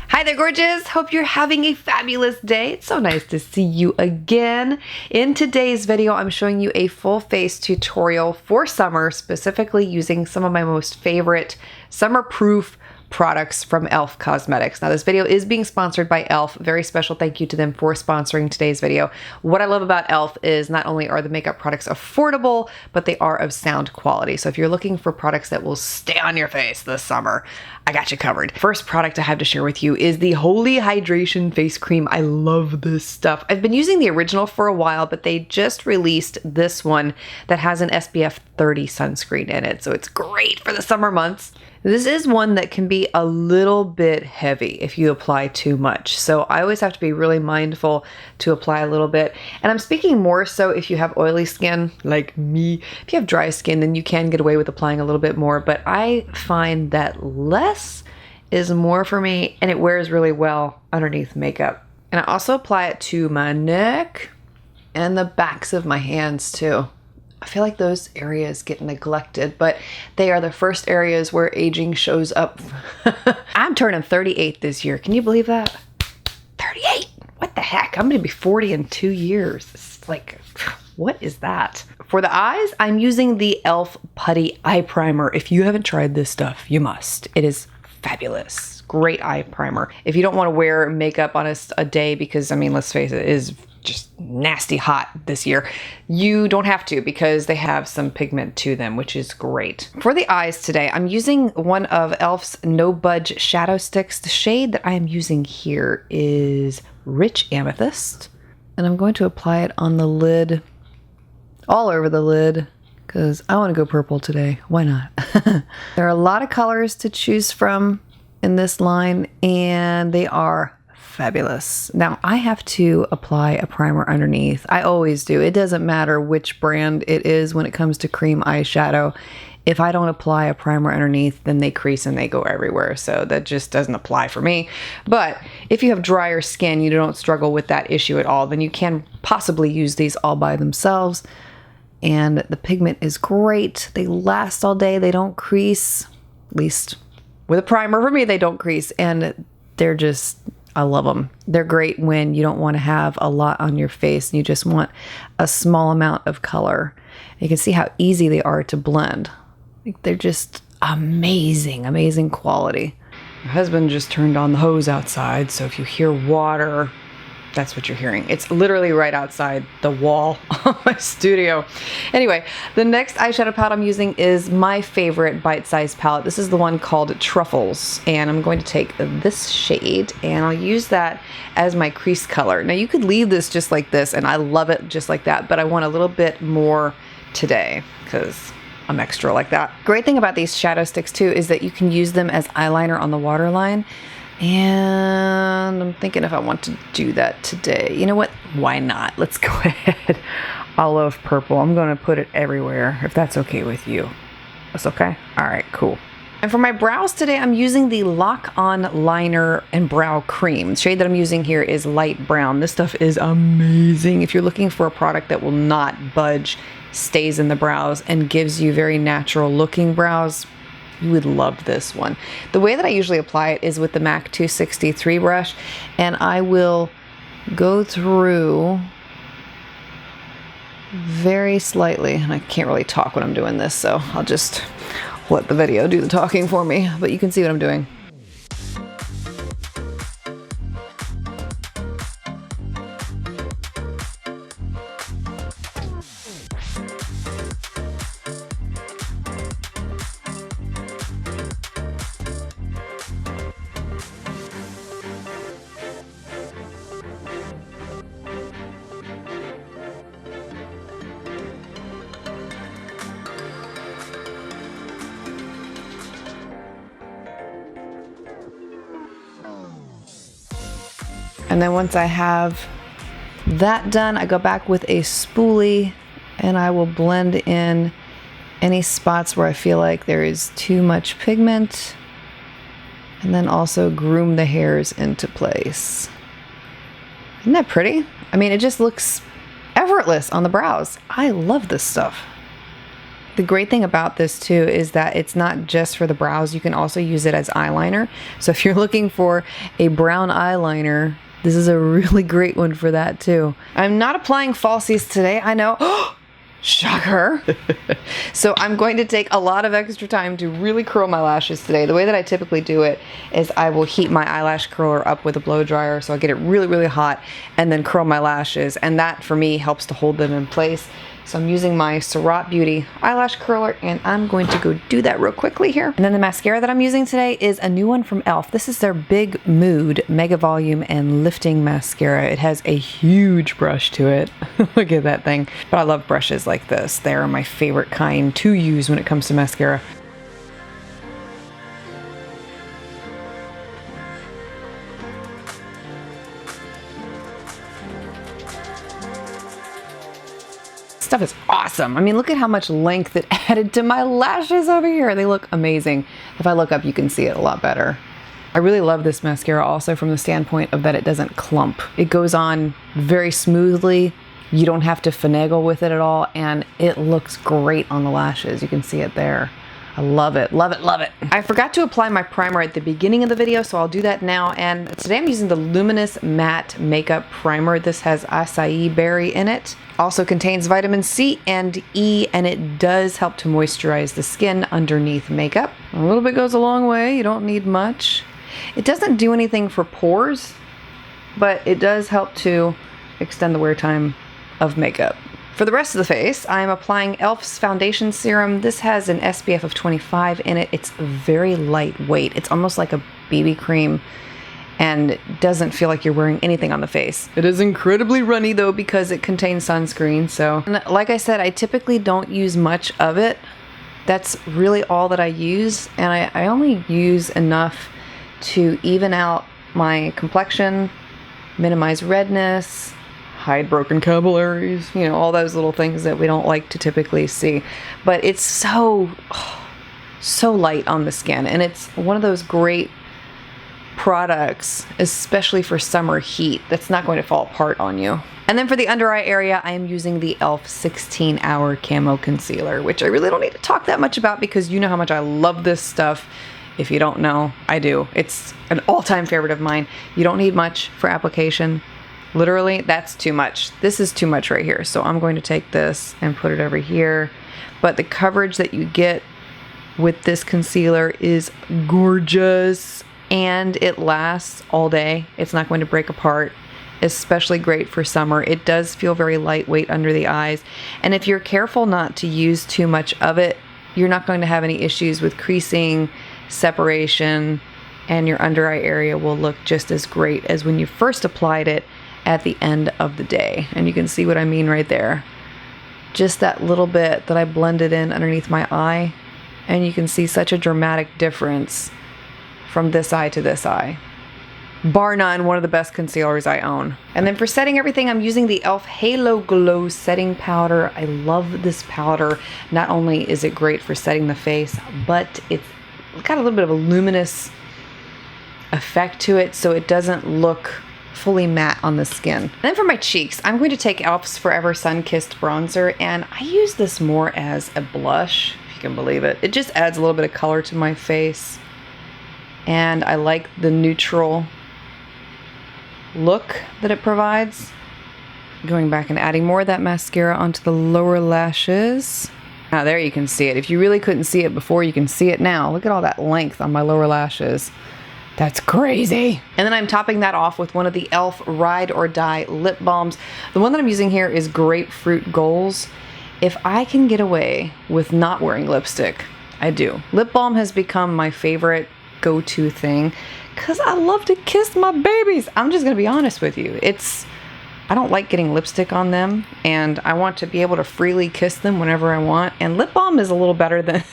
Hi there, gorgeous. Hope you're having a fabulous day. It's so nice to see you again. In today's video, I'm showing you a full face tutorial for summer, specifically using some of my most favorite summer-proof products from e.l.f. Cosmetics. Now, this video is being sponsored by e.l.f. Very special thank you to them for sponsoring today's video. What I love about e.l.f. is not only are the makeup products affordable, but they are of sound quality. So if you're looking for products that will stay on your face this summer, I got you covered. First product I have to share with you is the Holy Hydration Face Cream. I love this stuff. I've been using the original for a while, but they just released this one that has an SPF 30 sunscreen in it. So it's great for the summer months. This is one that can be a little bit heavy if you apply too much. So I always have to be really mindful to apply a little bit. And I'm speaking more so if you have oily skin like me. If you have dry skin, then you can get away with applying a little bit more. But I find that less is more for me, and it wears really well underneath makeup. And I also apply it to my neck and the backs of my hands too. I feel like those areas get neglected, but they are the first areas where aging shows up. I'm turning 38 this year. Can you believe that? 38? What the heck? I'm gonna be 40 in 2 years. It's like, what is that? For the eyes, I'm using the e.l.f. Putty Eye Primer. If you haven't tried this stuff, you must. It is fabulous. Great eye primer. If you don't want to wear makeup on a day, because I mean, let's face it is just nasty hot this year, you don't have to, because they have some pigment to them, which is great. For the eyes today, I'm using one of e.l.f.'s No Budge shadow sticks. The shade that I am using here is Rich Amethyst, and I'm going to apply it on the lid, all over the lid, because I want to go purple today. Why not? There are a lot of colors to choose from in this line, and they are fabulous. Now, I have to apply a primer underneath. I always do. It doesn't matter which brand it is when it comes to cream eyeshadow. If I don't apply a primer underneath, then they crease and they go everywhere. So that just doesn't apply for me. But if you have drier skin, you don't struggle with that issue at all, then you can possibly use these all by themselves. And the pigment is great. They last all day. They don't crease. At least with a primer, for me, they don't crease. And they're just, I love them. They're great when you don't want to have a lot on your face and you just want a small amount of color. You can see how easy they are to blend. They're just amazing, amazing quality. My husband just turned on the hose outside, so if you hear water, that's what you're hearing. It's literally right outside the wall of my studio. Anyway, the next eyeshadow palette I'm using is my favorite bite-sized palette. This is the one called Truffles, and I'm going to take this shade and I'll use that as my crease color. Now, you could leave this just like this, and I love it just like that, but I want a little bit more today because I'm extra like that. Great thing about these shadow sticks too is that you can use them as eyeliner on the waterline. And I'm thinking if I want to do that today. You know what? Why not? Let's go ahead. I love purple. I'm going to put it everywhere, if that's okay with you. That's okay? All right, cool. And for my brows today, I'm using the Lock On Liner and Brow Cream. The shade that I'm using here is light brown. This stuff is amazing. If you're looking for a product that will not budge, stays in the brows, and gives you very natural looking brows, you would love this one. The way that I usually apply it is with the MAC 263 brush, and I will go through very slightly, and I can't really talk when I'm doing this, so I'll just let the video do the talking for me, but you can see what I'm doing. And then once I have that done, I go back with a spoolie and I will blend in any spots where I feel like there is too much pigment, and then also groom the hairs into place. Isn't that pretty? I mean, it just looks effortless on the brows. I love this stuff. The great thing about this too is that it's not just for the brows. You can also use it as eyeliner. So if you're looking for a brown eyeliner, this is a really great one for that too. I'm not applying falsies today, I know. Shocker. So I'm going to take a lot of extra time to really curl my lashes today. The way that I typically do it is I will heat my eyelash curler up with a blow dryer so I get it really, really hot and then curl my lashes. And that for me helps to hold them in place. So I'm using my Surratt Beauty eyelash curler and I'm going to go do that real quickly here. And then the mascara that I'm using today is a new one from e.l.f. This is their Big Mood Mega Volume and Lifting Mascara. It has a huge brush to it. Look at that thing. But I love brushes like this. They're my favorite kind to use when it comes to mascara. Stuff is awesome. I mean, look at how much length it added to my lashes over here. They look amazing. If I look up, you can see it a lot better. I really love this mascara also from the standpoint of that it doesn't clump. It goes on very smoothly. You don't have to finagle with it at all, and it looks great on the lashes. You can see it there. I love it, love it, love it. I forgot to apply my primer at the beginning of the video, so I'll do that now. And today I'm using the Luminous Matte Makeup Primer. This has acai berry in it. Also contains vitamin C and E, and it does help to moisturize the skin underneath makeup. A little bit goes a long way. You don't need much. It doesn't do anything for pores, but it does help to extend the wear time of makeup. For the rest of the face, I'm applying e.l.f.'s foundation serum. This has an SPF of 25 in it. It's very lightweight. It's almost like a BB cream and doesn't feel like you're wearing anything on the face. It is incredibly runny though because it contains sunscreen. So, and like I said, I typically don't use much of it. That's really all that I use. And I only use enough to even out my complexion, minimize redness, hide broken capillaries, you know, all those little things that we don't like to typically see. But it's so light on the skin, and it's one of those great products, especially for summer heat, that's not going to fall apart on you. And then for the under eye area, I am using the e.l.f. 16-Hour Camo Concealer, which I really don't need to talk that much about because you know how much I love this stuff. If you don't know, I do. It's an all-time favorite of mine. You don't need much for application. Literally, that's too much. This is too much right here. So I'm going to take this and put it over here. But the coverage that you get with this concealer is gorgeous. And it lasts all day. It's not going to break apart. Especially great for summer. It does feel very lightweight under the eyes. And if you're careful not to use too much of it, you're not going to have any issues with creasing, separation, and your under eye area will look just as great as when you first applied it at the end of the day. And you can see what I mean right there. Just that little bit that I blended in underneath my eye, and you can see such a dramatic difference from this eye to this eye. Bar none, one of the best concealers I own. And then for setting everything, I'm using the e.l.f. Halo Glow Setting Powder. I love this powder. Not only is it great for setting the face, but it's got a little bit of a luminous effect to it, so it doesn't look fully matte on the skin. And then for my cheeks, I'm going to take e.l.f.'s Forever Sun-Kissed Bronzer, and I use this more as a blush, if you can believe it. It just adds a little bit of color to my face, and I like the neutral look that it provides. Going back and adding more of that mascara onto the lower lashes. Now there you can see it. If you really couldn't see it before, you can see it now. Look at all that length on my lower lashes. That's crazy. And then I'm topping that off with one of the e.l.f. Ride or Die lip balms. The one that I'm using here is Grapefruit Goals. If I can get away with not wearing lipstick, I do. Lip balm has become my favorite go-to thing because I love to kiss my babies. I'm just gonna be honest with you. I don't like getting lipstick on them, and I want to be able to freely kiss them whenever I want. And lip balm is a little better than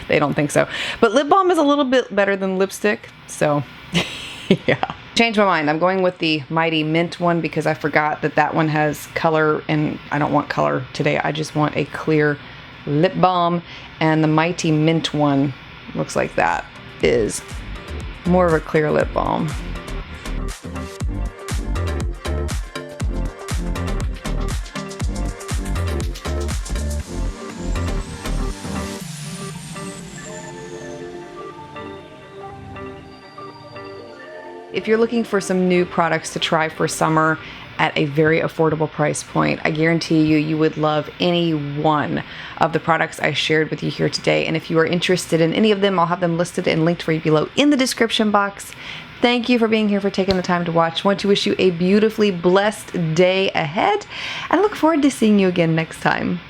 they don't think so. But lip balm is a little bit better than lipstick. So, yeah. Changed my mind. I'm going with the Mighty Mint one because I forgot that that one has color, and I don't want color today. I just want a clear lip balm. And the Mighty Mint one looks like that is more of a clear lip balm. If you're looking for some new products to try for summer at a very affordable price point, I guarantee you would love any one of the products I shared with you here today. And if you are interested in any of them, I'll have them listed and linked for you below in the description box. Thank you for being here, for taking the time to watch. I want to wish you a beautifully blessed day ahead, and I look forward to seeing you again next time.